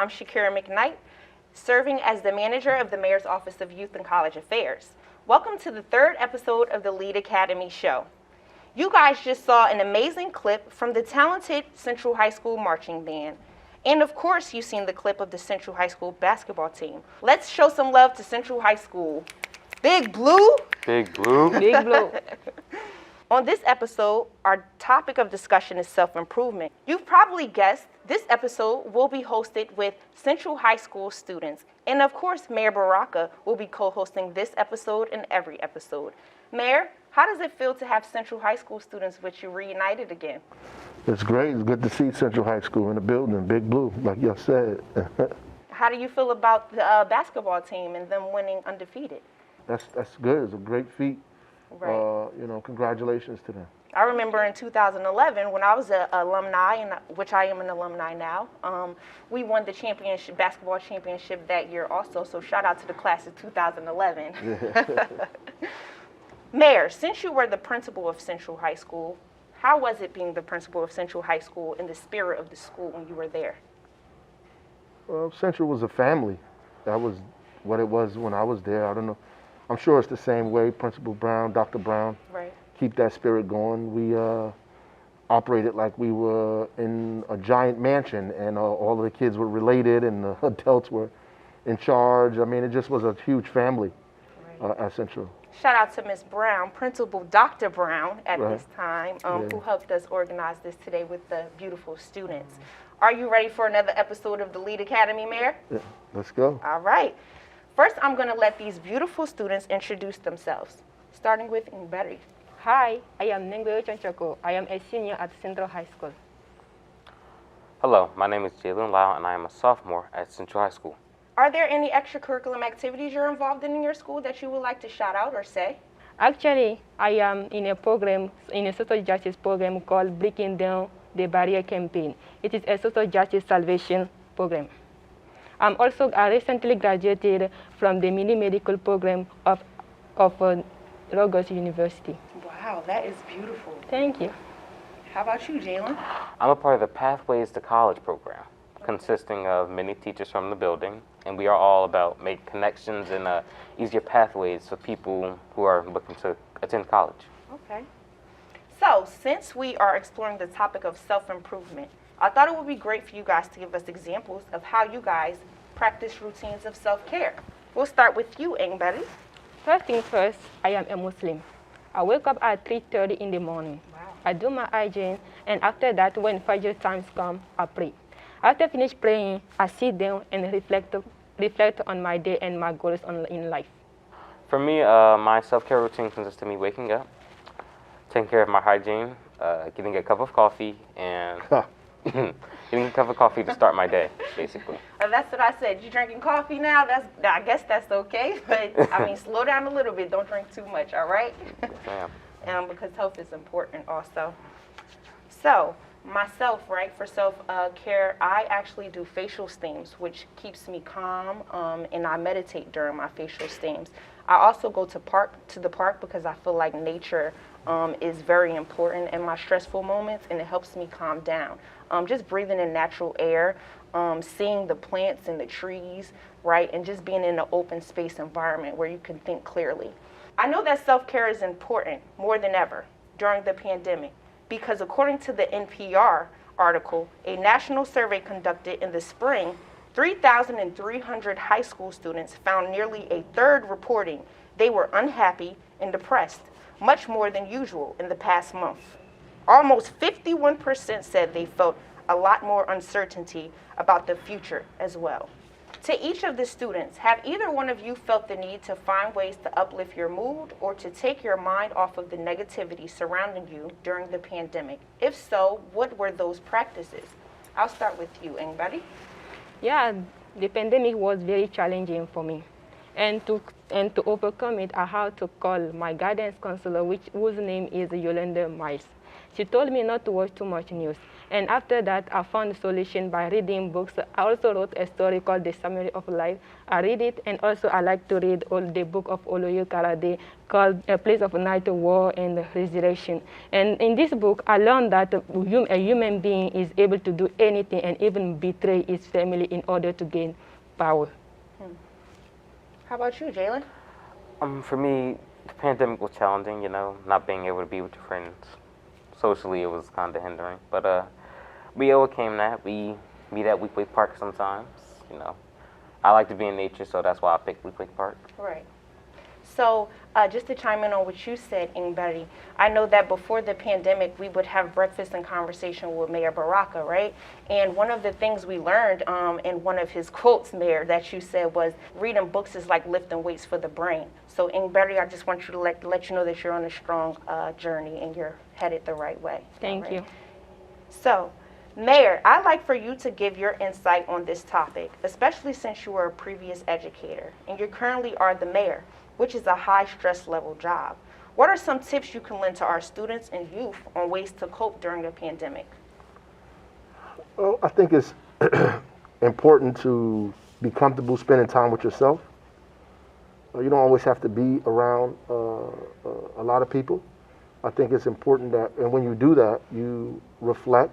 I'm Shakira McKnight, serving as the manager of the Mayor's Office of Youth and College Affairs. Welcome to the third episode of the Lead Academy show. You guys just saw an amazing clip from the talented Central High School marching band. And of course, you've seen the clip of the Central High School basketball team. Let's show some love to Central High School. Big Blue. Big Blue. Big Blue. On this episode, our topic of discussion is self-improvement. You've probably guessed this episode will be hosted with Central High School students. And of course, Mayor Baraka will be co-hosting this episode and every episode. Mayor, how does it feel to have Central High School students with you reunited again? It's great. It's good to see Central High School in the building, Big Blue, like y'all said. How do you feel about the basketball team and them winning undefeated? That's good. It's a great feat. Right. Congratulations to them. I remember in 2011 when I was an alumni, and which I am an alumni now, we won the championship, basketball championship that year also, so shout out to the class of 2011. Mayor, since you were the principal of Central High School, how was it being the principal of Central High School in the spirit of the school when you were there? Central was a family. That was what it was when I was there. I don't know. I'm sure it's the same way. Principal Brown, Dr. Brown, right. Keep that spirit going. We operated like we were in a giant mansion, and all of the kids were related, and the adults were in charge. I mean, it just was a huge family at Central. Shout out to Ms. Brown, Principal Dr. Brown at Right. this time, who helped us organize this today with the beautiful students. Are you ready for another episode of the Lead Academy, Mayor? Yeah, let's go. All right. First, I'm going to let these beautiful students introduce themselves, starting with Ngberry. Hi, I am Nengwe Chonchoko. I am a senior at Central High School. Hello, my name is Jalen Lau, and I am a sophomore at Central High School. Are there any extracurricular activities you're involved in your school that you would like to shout out or say? Actually, I am in a program, in a social justice program called Breaking Down the Barrier Campaign. It is a social justice salvation program. I recently graduated from the mini medical program of Rogers University. Wow, that is beautiful. Thank you. How about you, Jalen? I'm a part of the Pathways to College program, consisting of many teachers from the building, and we are all about making connections and easier pathways for people who are looking to attend college. Okay. So, since we are exploring the topic of self-improvement, I thought it would be great for you guys to give us examples of how you guys practice routines of self-care. We'll start with you, Ngberry. First things first, I am a Muslim. I wake up at 3:30 in the morning. Wow. I do my hygiene, and after that, when Fajr times come, I pray. After finish praying, I sit down and reflect on my day and my goals in life. For me, my self-care routine consists of me waking up, taking care of my hygiene, getting a cup of coffee, and getting a cup of coffee to start my day, basically. That's what I said. You drinking coffee now? I guess that's okay, but I mean, slow down a little bit. Don't drink too much, all right? Yes, ma'am. Because health is important also. So, myself, right, for self-care, I actually do facial steams, which keeps me calm, and I meditate during my facial steams. I also go to the park because I feel like nature is very important in my stressful moments, and it helps me calm down. Just breathing in natural air, seeing the plants and the trees, right, and just being in an open space environment where you can think clearly. I know that self-care is important more than ever during the pandemic because according to the NPR article, a national survey conducted in the spring, 3,300 high school students found nearly a third reporting they were unhappy and depressed, much more than usual in the past month. Almost 51% said they felt a lot more uncertainty about the future as well. To each of the students, have either one of you felt the need to find ways to uplift your mood or to take your mind off of the negativity surrounding you during the pandemic? If so, what were those practices? I'll start with you, Ngberry. Yeah, the pandemic was very challenging for me. And to And to overcome it, I had to call my guidance counselor, whose name is Yolanda Miles. She told me not to watch too much news. And after that, I found a solution by reading books. I also wrote a story called The Summary of Life. I read it, and also I like to read all the book of Oloyo Karade called A Place of Night, War, and Resurrection. And in this book, I learned that a human being is able to do anything and even betray his family in order to gain power. How about you, Jalen? For me, the pandemic was challenging, you know, not being able to be with your friends. Socially, it was kind of hindering. But we overcame that. We meet at Weequahic Park sometimes, you know. I like to be in nature, so that's why I picked Weequahic Park. Right. So just to chime in on what you said, Ingberry, I know that before the pandemic, we would have breakfast and conversation with Mayor Baraka, right? And one of the things we learned in one of his quotes, Mayor, that you said was, reading books is like lifting weights for the brain. So Ingberry, I just want you to let you know that you're on a strong journey and you're headed the right way. Thank you. So, Mayor, I'd like for you to give your insight on this topic, especially since you were a previous educator and you currently are the mayor, which is a high stress level job. What are some tips you can lend to our students and youth on ways to cope during the pandemic? Well, I think it's important to be comfortable spending time with yourself. You don't always have to be around a lot of people. I think it's important that, and when you do that, you reflect,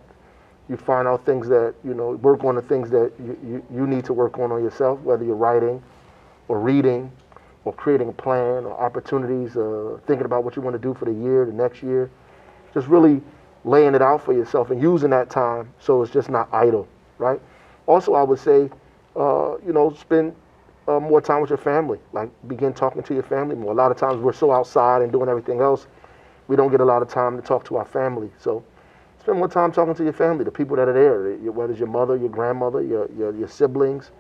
you find out things that, you know, work on the things that you need to work on yourself, whether you're writing or reading or creating a plan or opportunities, thinking about what you want to do for the year, the next year. Just really laying it out for yourself and using that time so it's just not idle, right? Also, I would say, you know, spend more time with your family, like begin talking to your family more. A lot of times we're so outside and doing everything else, we don't get a lot of time to talk to our family. So spend more time talking to your family, the people that are there, whether it's your mother, your grandmother, your siblings.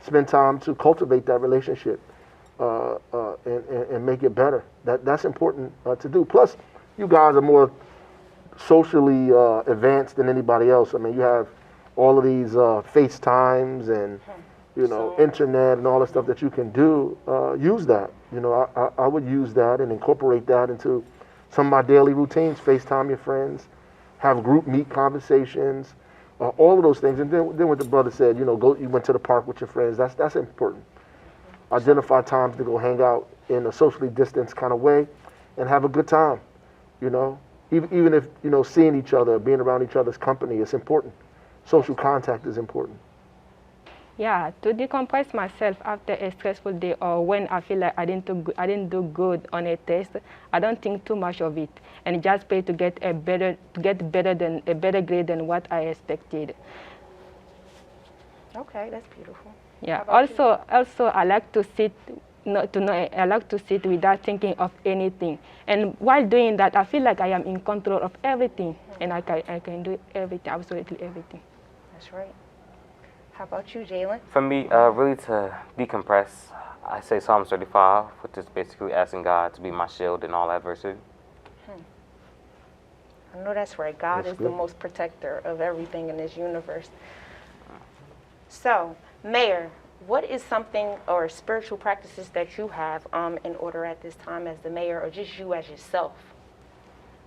Spend time to cultivate that relationship and make it better. That's important to do. Plus, you guys are more socially advanced than anybody else. I mean, you have all of these FaceTimes and, you know, internet and all the stuff that you can do. Use that. You know, I would use that and incorporate that into some of my daily routines. FaceTime your friends, have group meet conversations, all of those things. And then what the brother said, you know, you went to the park with your friends. That's important. Identify times to go hang out in a socially distanced kind of way and have a good time. You know, even if, you know, seeing each other, being around each other's company is important. Social contact is important. Yeah, to decompress myself after a stressful day or when I feel like I didn't do good on a test, I don't think too much of it and just pray to get a better grade than what I expected. Okay, that's beautiful. Yeah. Also, I like to sit. I like to sit without thinking of anything. And while doing that, I feel like I am in control of everything, and I can do everything, absolutely everything. That's right. How about you, Jalen? For me, really to decompress, I say Psalms 35, which is basically asking God to be my shield in all adversity. I know that's right. God That's is good. the most protector of everything in this universe. So, Mayor, what is something or spiritual practices that you have in order at this time as the mayor, or just you as yourself?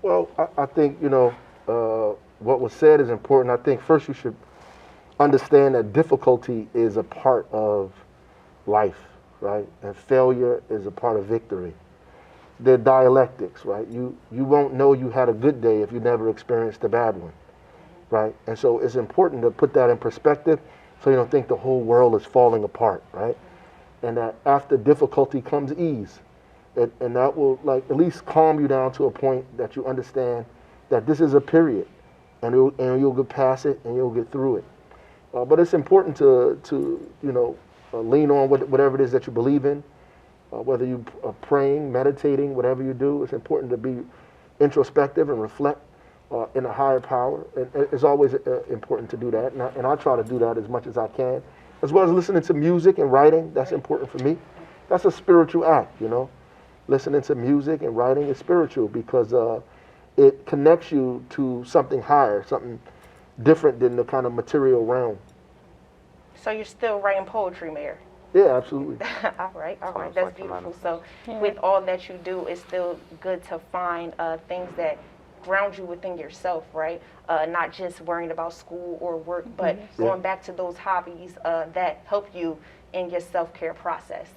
Well, I think, you know, what was said is important. I think first you should understand that difficulty is a part of life, right? And failure is a part of victory. They're dialectics, right? You won't know you had a good day if you never experienced a bad one, right? And so it's important to put that in perspective so you don't think the whole world is falling apart, right? And that after difficulty comes ease. And that will, like, at least calm you down to a point that you understand that this is a period, and you'll get past it and you'll get through it. But it's important to you know, lean on whatever it is that you believe in, whether you are praying, meditating, whatever you do. It's important to be introspective and reflect in a higher power. And it's always important to do that, and I try to do that as much as I can, as well as listening to music and writing. That's important for me. That's a spiritual act, you know. Listening to music and writing is spiritual because it connects you to something higher, something different than the kind of material realm. So you're still writing poetry, Mayor? Yeah, absolutely. All right, Sounds that's like a beautiful. lot So, with all that you do, it's still good to find things that ground you within yourself, right? Not just worrying about school or work, but going back to those hobbies that help you in your self-care process.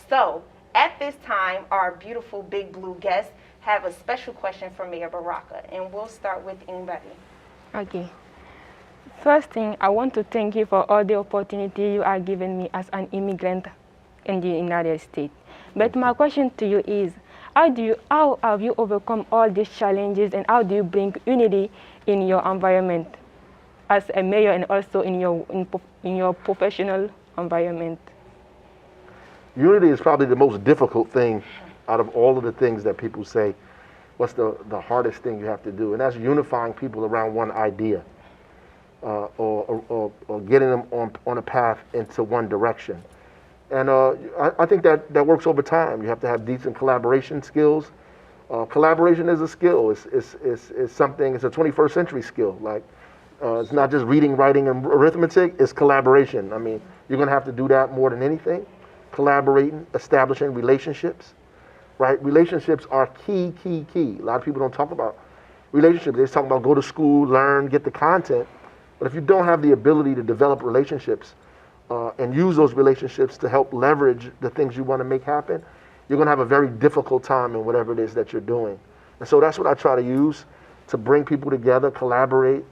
So, at this time, our beautiful Big Blue guests have a special question for Mayor Baraka, and we'll start with Mbadi. Okay. First thing, I want to thank you for all the opportunity you are giving me as an immigrant in the United States. But my question to you is, how have you overcome all these challenges, and how do you bring unity in your environment as a mayor and also in your professional environment? Unity is probably the most difficult thing out of all of the things that people say. What's the hardest thing you have to do? And that's unifying people around one idea, or getting them on a path into one direction. And I think that works over time. You have to have decent collaboration skills. Collaboration is a skill. It's something. It's a 21st century skill. Like it's not just reading, writing, and arithmetic. It's collaboration. I mean, you're going to have to do that more than anything. Collaborating, establishing relationships. Right? Relationships are key. A lot of people don't talk about relationships. They just talk about go to school, learn, get the content. But if you don't have the ability to develop relationships and use those relationships to help leverage the things you want to make happen, you're going to have a very difficult time in whatever it is that you're doing. And so that's what I try to use to bring people together, collaborate,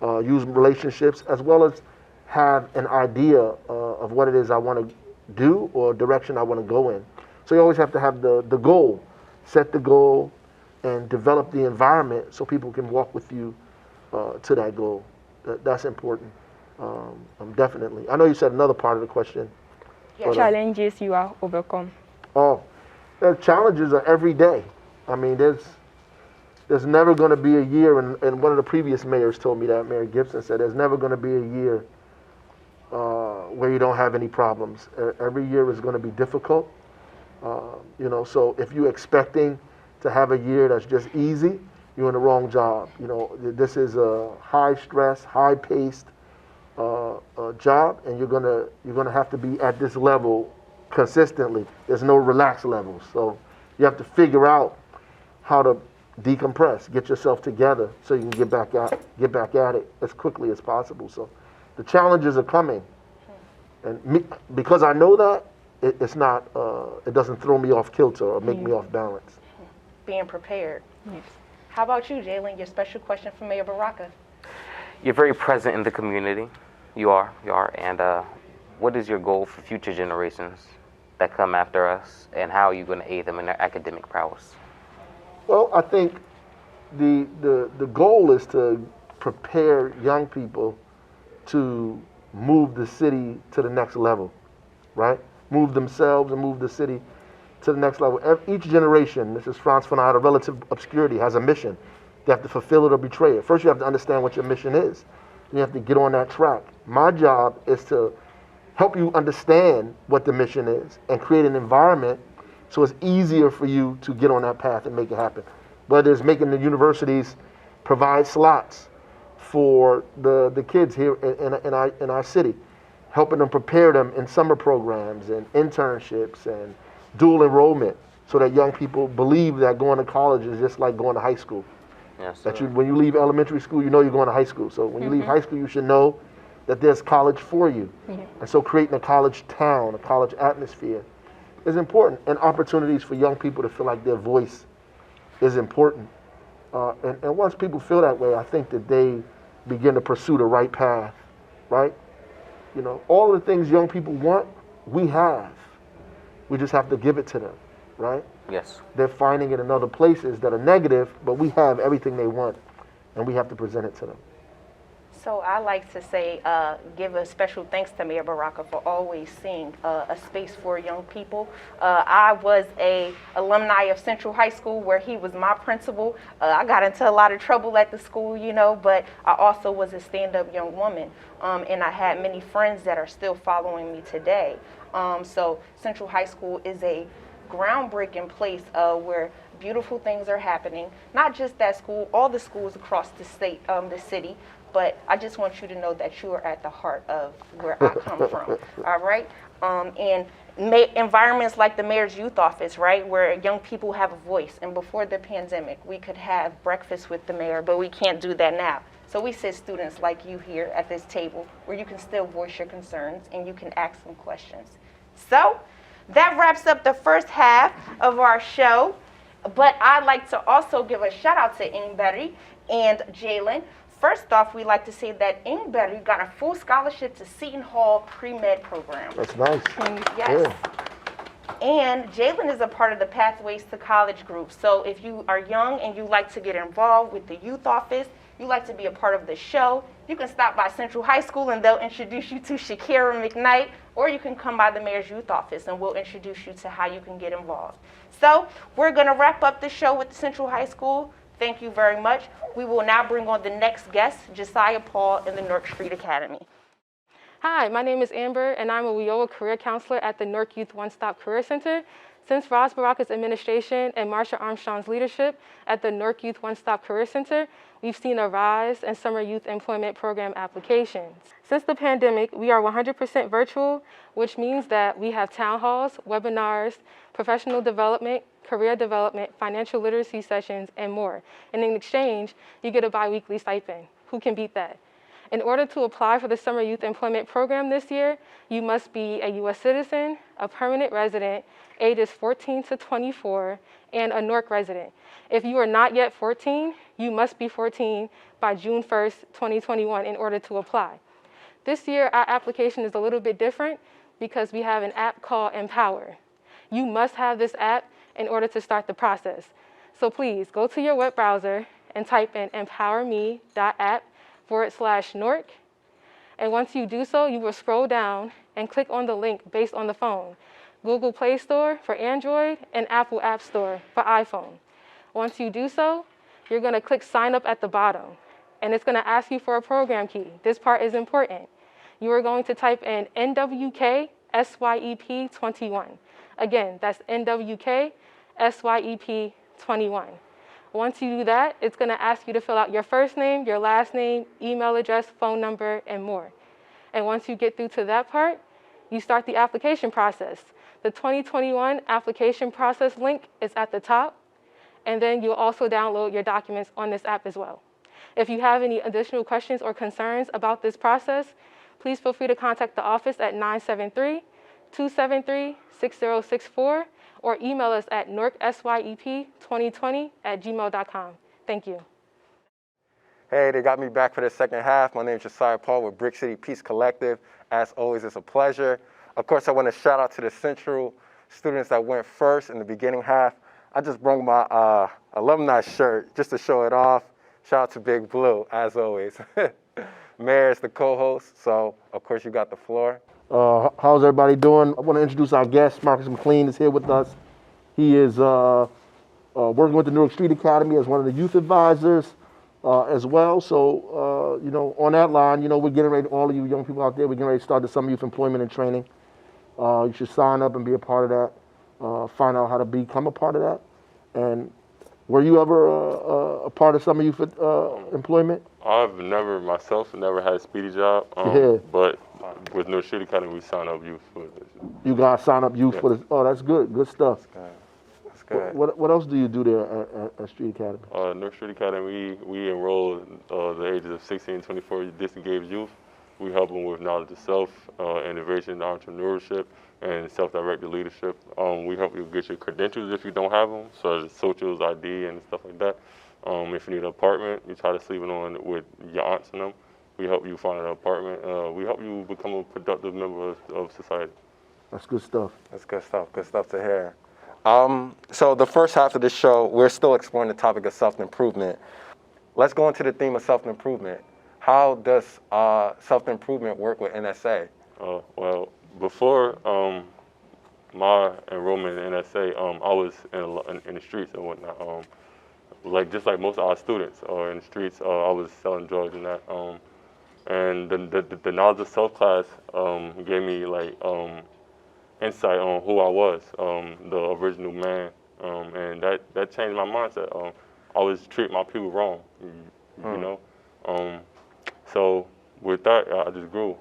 use relationships, as well as have an idea of what it is I want to do or direction I want to go in. So you always have to have the goal, set the goal, and develop the environment so people can walk with you to that goal. That's important, definitely. I know you said another part of the question. Yeah. Challenges you have overcome. Oh, the challenges are every day. I mean, there's never going to be a year, and one of the previous mayors told me that, Mayor Gibson said, there's never going to be a year where you don't have any problems. Every year is going to be difficult. So if you're expecting to have a year that's just easy, you're in the wrong job. This is a high stress, high paced job, and you're gonna have to be at this level consistently. There's no relaxed levels, so you have to figure out how to decompress, get yourself together, so you can get back at it as quickly as possible. So the challenges are coming, and because I know that, it's not. It doesn't throw me off kilter or make me off balance. Being prepared. Yes. How about you, Jalen? Your special question for Mayor Baraka. You're very present in the community. You are. And what is your goal for future generations that come after us, and how are you going to aid them in their academic prowess? Well, I think the goal is to prepare young people to move the city to the next level, right? Move themselves and move the city to the next level. Each generation, this is Frantz Fanon, out of relative obscurity, has a mission. You have to fulfill it or betray it. First, you have to understand what your mission is. You have to get on that track. My job is to help you understand what the mission is and create an environment so it's easier for you to get on that path and make it happen. Whether it's making the universities provide slots for the kids here in our city, helping them prepare them in summer programs and internships and dual enrollment, so that young people believe that going to college is just like going to high school. Yes, That sir. when you leave elementary school, you know you're going to high school. So when you leave high school, you should know that there's college for you. And so creating a college town, a college atmosphere is important, and opportunities for young people to feel like their voice is important. And once people feel that way, I think that they begin to pursue the right path, right? All of the things young people want, we have. We just have to give it to them, right? Yes. They're finding it in other places that are negative, but we have everything they want, and we have to present it to them. So I like to say, give a special thanks to Mayor Baraka for always seeing a space for young people. I was a alumni of Central High School, where he was my principal. I got into a lot of trouble at the school, but I also was a stand-up young woman, and I had many friends that are still following me today. So Central High School is a groundbreaking place where beautiful things are happening. Not just that school, all the schools across the state, the city. But I just want you to know that you are at the heart of where I come from. All right. And environments like the mayor's youth office, right, where young people have a voice. And before the pandemic, we could have breakfast with the mayor, but we can't do that now. So we sit students like you here at this table where you can still voice your concerns and you can ask some questions. So that wraps up the first half of our show. But I'd like to also give a shout out to Ingberry and Jalen. First off, we'd like to say that Ingberry got a full scholarship to Seton Hall pre-med program. That's nice. Yes. And Jalen is a part of the Pathways to College group. So if you are young and you like to get involved with the youth office, you like to be a part of the show, you can stop by Central High School and they'll introduce you to Shakira McKnight, or you can come by the mayor's youth office and we'll introduce you to how you can get involved. So we're going to wrap up the show with Central High School. Thank you very much. We will now bring on the next guest, Josiah Paul in the Newark Street Academy. Hi, my name is Amber, and I'm a WIOA career counselor at the Newark Youth One Stop Career Center. Since Ross Baraka's administration and Marsha Armstrong's leadership at the Newark Youth One Stop Career Center, we've seen a rise in summer youth employment program applications. Since the pandemic, we are 100% virtual, which means that we have town halls, webinars, professional development, career development, financial literacy sessions, and more. And in exchange, you get a biweekly stipend. Who can beat that? In order to apply for the Summer Youth Employment Program this year, you must be a U.S. citizen, a permanent resident, ages 14 to 24, and a Newark resident. If you are not yet 14, you must be 14 by June 1st, 2021 in order to apply. This year, our application is a little bit different because we have an app called Empower. You must have this app in order to start the process. So please go to your web browser and type in empowerme.app/Newark. And once you do so, you will scroll down and click on the link based on the phone. Google Play Store for Android and Apple App Store for iPhone. Once you do so, you're going to click sign up at the bottom. And it's going to ask you for a program key. This part is important. You are going to type in NWK SYEP 21. Again, that's NWK SYEP 21. Once you do that, it's going to ask you to fill out your first name, your last name, email address, phone number, and more. And once you get through to that part, you start the application process. The 2021 application process link is at the top, and then you'll also download your documents on this app as well. If you have any additional questions or concerns about this process, please feel free to contact the office at 973-273-6064 or email us at newarksyep2020@gmail.com. Thank you. Hey, they got me back for the second half. My name is Josiah Paul with Brick City Peace Collective. As always, it's a pleasure. Of course, I want to shout out to the Central students that went first in the beginning half. I just brought my alumni shirt just to show it off. Shout out to Big Blue, as always. Mayor is the co-host, so of course you got the floor. How's everybody doing? I want to introduce our guest. Marcus McLean is here with us. He is working with the Newark Street Academy as one of the youth advisors as well. So, on that line, we're getting ready, all of you young people out there, we're getting ready to start the Summer Youth Employment and Training. You should sign up and be a part of that. Find out how to become a part of that. And were you ever a part of Summer Youth Employment? I've never had a speedy job, but with Newark Street Academy, we sign up youth for this. You guys sign up youth for this? Oh, that's good. Good stuff. That's good. What else do you do there at Street Academy? Newark Street Academy, we enroll the ages of 16 to 24 disengaged youth. We help them with knowledge of self, innovation, entrepreneurship, and self-directed leadership. We help you get your credentials if you don't have them, such as socials, ID, and stuff like that. If you need an apartment, you try to sleep on with your aunts and them. We help you find an apartment. We help you become a productive member of society. That's good stuff. That's good stuff. Good stuff to hear. So the first half of the show, we're still exploring the topic of self-improvement. Let's go into the theme of self-improvement. How does self-improvement work with NSA? Well, before my enrollment in NSA, I was in the streets and whatnot. Just like most of our students in the streets, I was selling drugs and that. And the knowledge of self class gave me insight on who I was, the original man, and that changed my mindset. I always treat my people wrong, you know. So with that, I just grew.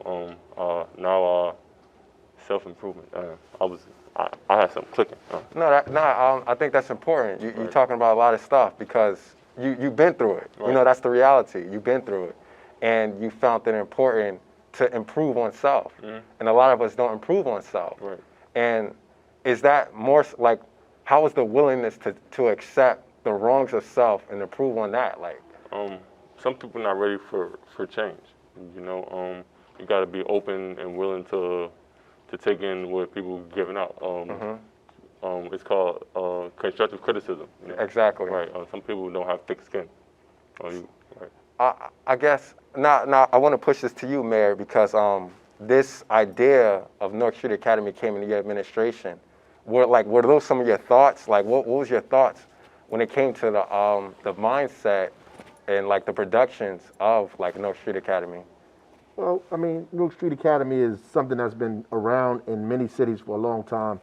Now self-improvement. I had something clicking. I think that's important. You're talking about a lot of stuff because you've been through it. Right. You know, that's the reality. You've been through it. And you found it important to improve on self. And a lot of us don't improve on self. Right. And is that more like, how is the willingness to accept the wrongs of self and improve on that? Like, some people not ready for change. You know, you got to be open and willing to take in what people giving out. It's called constructive criticism. You know? exactly. Right. Some people don't have thick skin. Right. I guess now I want to push this to you, Mayor, because this idea of Newark Street Academy came into your administration. Were those some of your thoughts? Like, what was your thoughts when it came to the mindset and like the productions of like Newark Street Academy? Well, I mean, Newark Street Academy is something that's been around in many cities for a long time.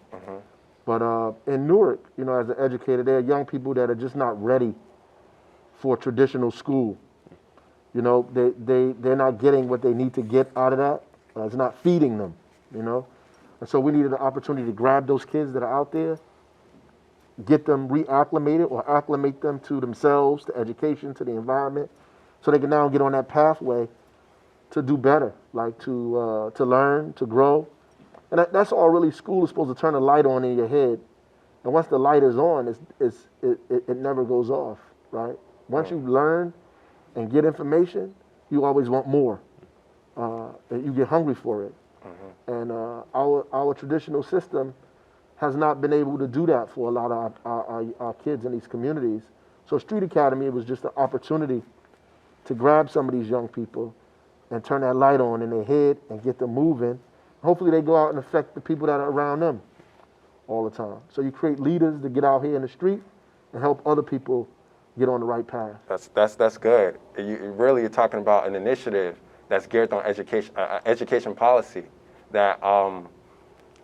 But in Newark, you know, as an educator, there are young people that are just not ready for traditional school. You know, they're not getting what they need to get out of that. It's not feeding them, you know. And so we needed an opportunity to grab those kids that are out there, get them reacclimated or acclimate them to themselves, to education, to the environment, so they can now get on that pathway to do better, like to learn, to grow. And that's all really school is supposed to turn a light on in your head. And once the light is on, it never goes off, right? Once you learn and get information, you always want more. And you get hungry for it. And our traditional system has not been able to do that for a lot of our kids in these communities. So Street Academy was just an opportunity to grab some of these young people and turn that light on in their head and get them moving. Hopefully they go out and affect the people that are around them all the time. So you create leaders to get out here in the street and help other people get on the right path. That's good. You're talking about an initiative that's geared on education policy that,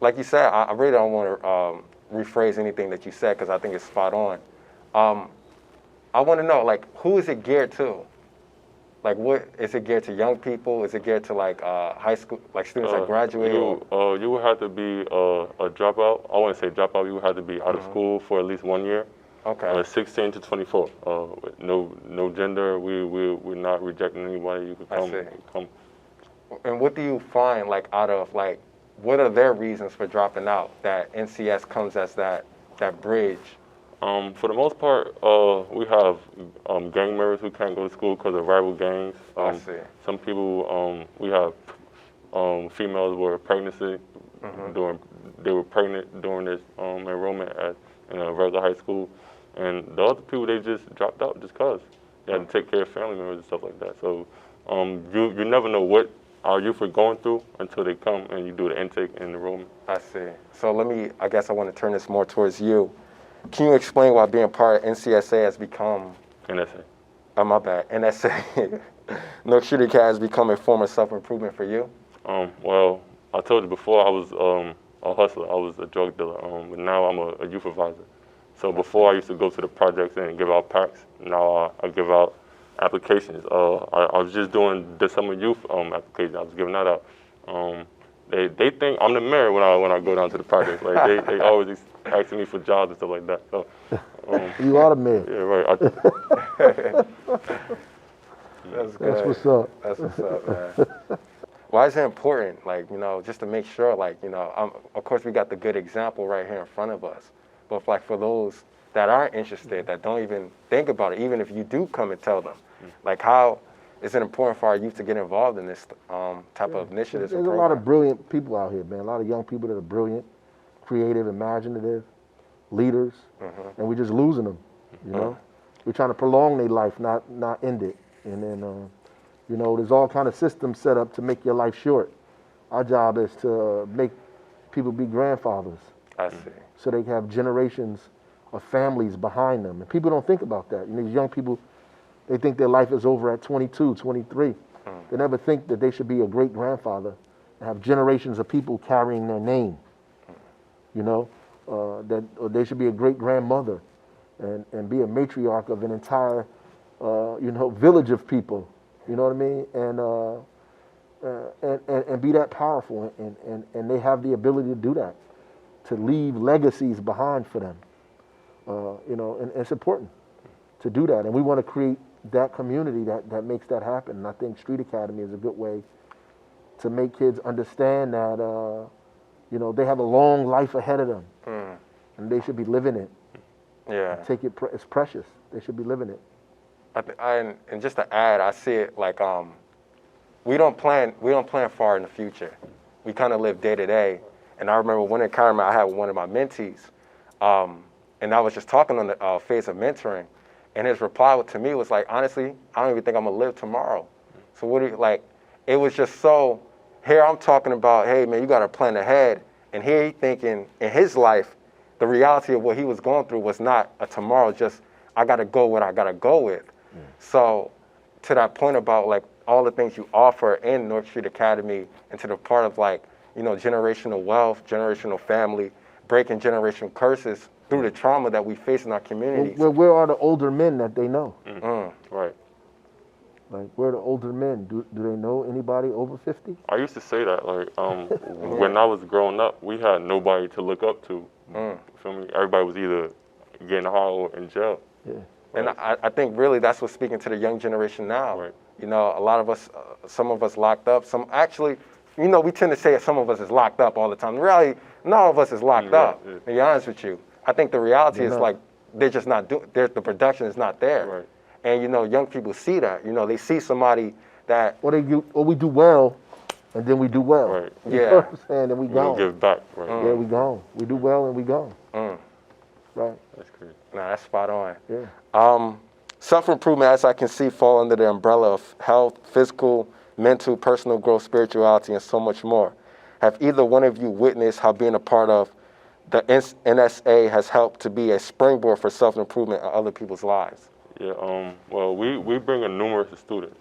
like you said, I really don't want to rephrase anything that you said because I think it's spot on. I want to know, like, who is it geared to? Like, what is it geared to? Young people? Is it geared to like high school, like students that graduate? You would have to be a dropout. I wouldn't say dropout. You would have to be out of school for at least 1 year. Okay. 16 to 24. No gender. We're not rejecting anybody. You could come. Come. And what do you find, like, out of like, what are their reasons for dropping out? That NCS comes as that bridge. For the most part, we have gang members who can't go to school because of rival gangs. I see. Some people, we have females were pregnancy they were pregnant during this enrollment in a regular high school, and the other people they just dropped out just cause they had to take care of family members and stuff like that. So you never know what our youth are going through until they come and you do the intake and enrollment. I see. So I guess I want to turn this more towards you. Can you explain why being part of NCSA has become... NSA. Oh, my bad. NSA. Newark Street Academy has become a form of self-improvement for you? Well, I told you before I was a hustler. I was a drug dealer. But now I'm a youth advisor. So before I used to go to the projects and give out packs. Now I give out applications. I was just doing the summer youth application. I was giving that out. They think I'm the mayor when I go down to the projects. Like they always asking me for jobs and stuff like that. So you are the mayor. Yeah, right. That's good. That's what's up. That's what's up, man. Why is it important, like, you know, just to make sure, like, you know, of course we got the good example right here in front of us, but like for those that aren't interested, that don't even think about it, even if you do come and tell them, like, how is it important for our youth to get involved in this type of initiatives? There's a lot of brilliant people out here, man. A lot of young people that are brilliant, creative, imaginative, leaders, and we're just losing them, you know? We're trying to prolong their life, not end it. And then, you know, there's all kind of systems set up to make your life short. Our job is to make people be grandfathers. I see. So they can have generations of families behind them. And people don't think about that. You know, these young people, they think their life is over at 22, 23. They never think that they should be a great grandfather and have generations of people carrying their name. You know, or they should be a great grandmother and be a matriarch of an entire, you know, village of people. You know what I mean? And and be that powerful, and they have the ability to do that, to leave legacies behind for them. You know, and it's important to do that, and we want to create that community that makes that happen. And I think Street Academy is a good way to make kids understand that you know, they have a long life ahead of them, and they should be living it. Yeah. Take it, it's precious. They should be living it. And just to add, I see it like we don't plan far in the future. We kind of live day to day. And I remember one encounter I had with one of my mentees, and I was just talking on the phase of mentoring, and his reply to me was like, honestly, I don't even think I'm gonna live tomorrow. So what do you like? It was just so. Here I'm talking about, hey man, you gotta plan ahead, and here he thinking in his life, the reality of what he was going through was not a tomorrow. Just I gotta go what I gotta go with. So to that point about like all the things you offer in North Street Academy, and to the part of like, you know, generational wealth, generational family, breaking generational curses through the trauma that we face in our communities. Well, where are the older men that they know? Right. Like, where are the older men? Do they know anybody over 50? I used to say that, like, when I was growing up, we had nobody to look up to. You feel me? Everybody was either getting high or in jail. Yeah. And I think really that's what's speaking to the young generation now. Right. You know, a lot of us, some of us locked up. Some actually, you know, we tend to say some of us is locked up all the time. Really, none of us is locked up. Yeah. To be honest with you, I think the reality is not. like they're just not doing. The production is not there. Right. And you know, young people see that. You know, they see somebody that. Or we do well, and then we do well. Right. You Yeah. know what I'm saying? And we We don't gone. give back. Right. Yeah, we gone. We do well and we gone. Right. That's crazy. Nah, that's spot on. Yeah. Self-improvement, as I can see, fall under the umbrella of health, physical, mental, personal growth, spirituality, and so much more. Have either one of you witnessed how being a part of the NSA has helped to be a springboard for self-improvement in other people's lives? Yeah. Well, we bring in numerous students.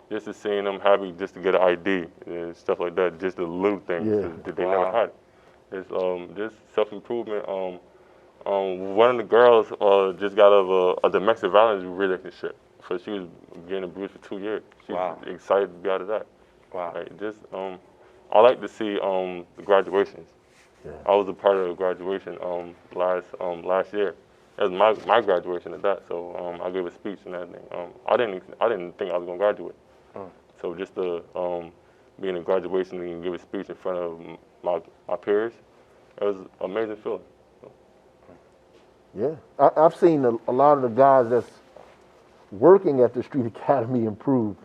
Just to seeing them happy, just to get an ID and stuff like that. Just the little things that they never had. It's just self-improvement. One of the girls just got out of a domestic violence relationship. So she was getting abused for 2 years. She's excited to be out of that. Wow. Like, just I like to see the graduations. Yeah. I was a part of the graduation last year. That was my graduation at that. So I gave a speech and everything. I didn't think I was gonna graduate. So just to be in a graduation and give a speech in front of my peers, it was an amazing feeling. Yeah. I've seen a lot of the guys that's working at the Street Academy improve.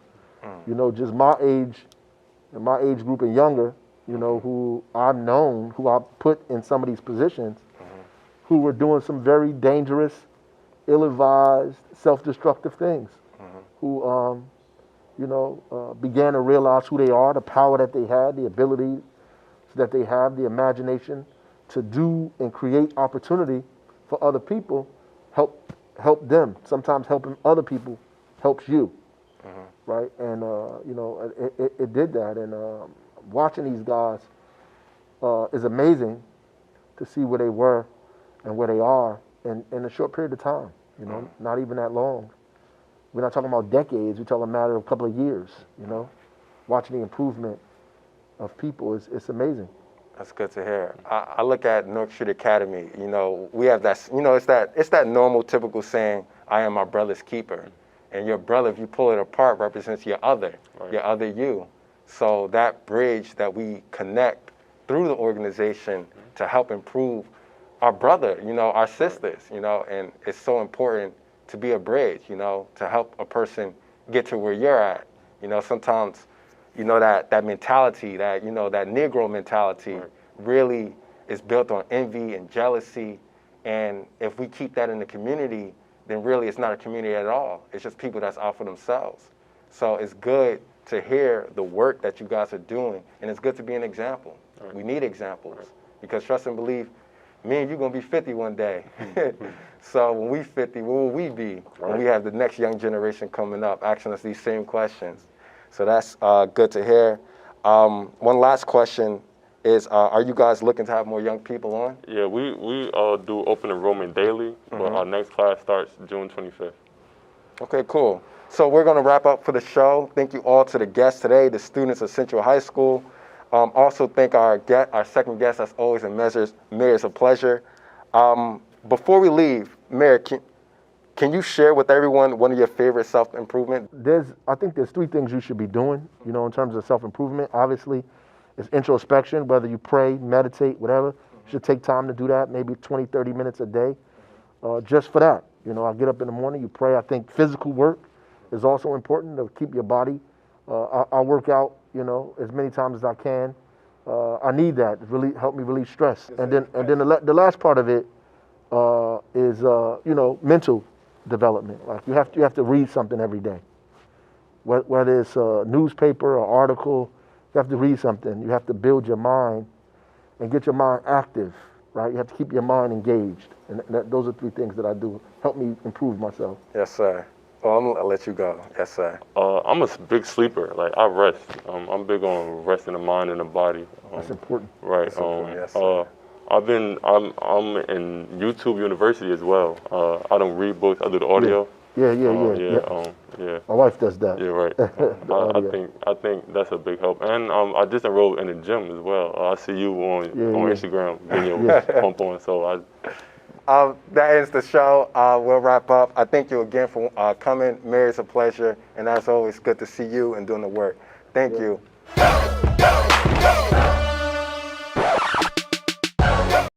You know, just my age group and younger, you know, who I've known, who I put in some of these positions, who were doing some very dangerous, ill-advised, self-destructive things, who, you know, began to realize who they are, the power that they had, the ability that they have, the imagination to do and create opportunity for other people, help them. Sometimes helping other people helps you, right? And you know, it did that. And watching these guys is amazing to see where they were and where they are in a short period of time. You know, not even that long. We're not talking about decades. We're talking a matter of a couple of years. You know, watching the improvement of people is amazing. That's good to hear. I look at North Street Academy, you know, we have that, you know, it's that normal, typical saying, I am my brother's keeper. And your brother, if you pull it apart, represents your other you. So that bridge that we connect through the organization to help improve our brother, you know, our sisters, you know, and it's so important to be a bridge, you know, to help a person get to where you're at. You know, sometimes, you know, that mentality, that, you know, that Negro mentality really is built on envy and jealousy. And if we keep that in the community, then really it's not a community at all. It's just people that's out for themselves. So it's good to hear the work that you guys are doing, and it's good to be an example. We need examples, because trust and believe, me and you gonna be 50 one day. So when we 50, where will we be when we have the next young generation coming up asking us these same questions? So that's good to hear. One last question is, are you guys looking to have more young people on? Yeah, we do open enrollment daily, but our next class starts June 25th. Okay, cool. So we're going to wrap up for the show. Thank you all to the guests today, the students of Central High School. Also thank our second guest, as always, and Mayor, it's a pleasure. Before we leave, Mayor, can you share with everyone one of your favorite self-improvement? I think there's 3 things you should be doing, you know, in terms of self-improvement. Obviously, it's introspection, whether you pray, meditate, whatever. You should take time to do that, maybe 20, 30 minutes a day, just for that. You know, I get up in the morning, you pray. I think physical work is also important to keep your body. I work out, you know, as many times as I can. I need that to really help me release stress. And then the last part of it is, you know, mental development. Like you have to read something every day. Whether it's a newspaper or article, you have to read something. You have to build your mind and get your mind active, right? You have to keep your mind engaged. And those are 3 things that I do. Help me improve myself. Yes, sir. Oh, I'm gonna let you go. Yes, sir. I'm a big sleeper. Like I rest. I'm big on resting the mind and the body. That's important. Right. That's important, yes, sir. I'm in YouTube University as well. I don't read books. I do the audio. Yeah. My wife does that. Yeah, right. I think that's a big help. And I just enrolled in the gym as well. I see you on Instagram getting your pump on. So that ends the show. We'll wrap up. I thank you again for coming. Mayor, it's a pleasure. And as always, good to see you and doing the work. Thank you.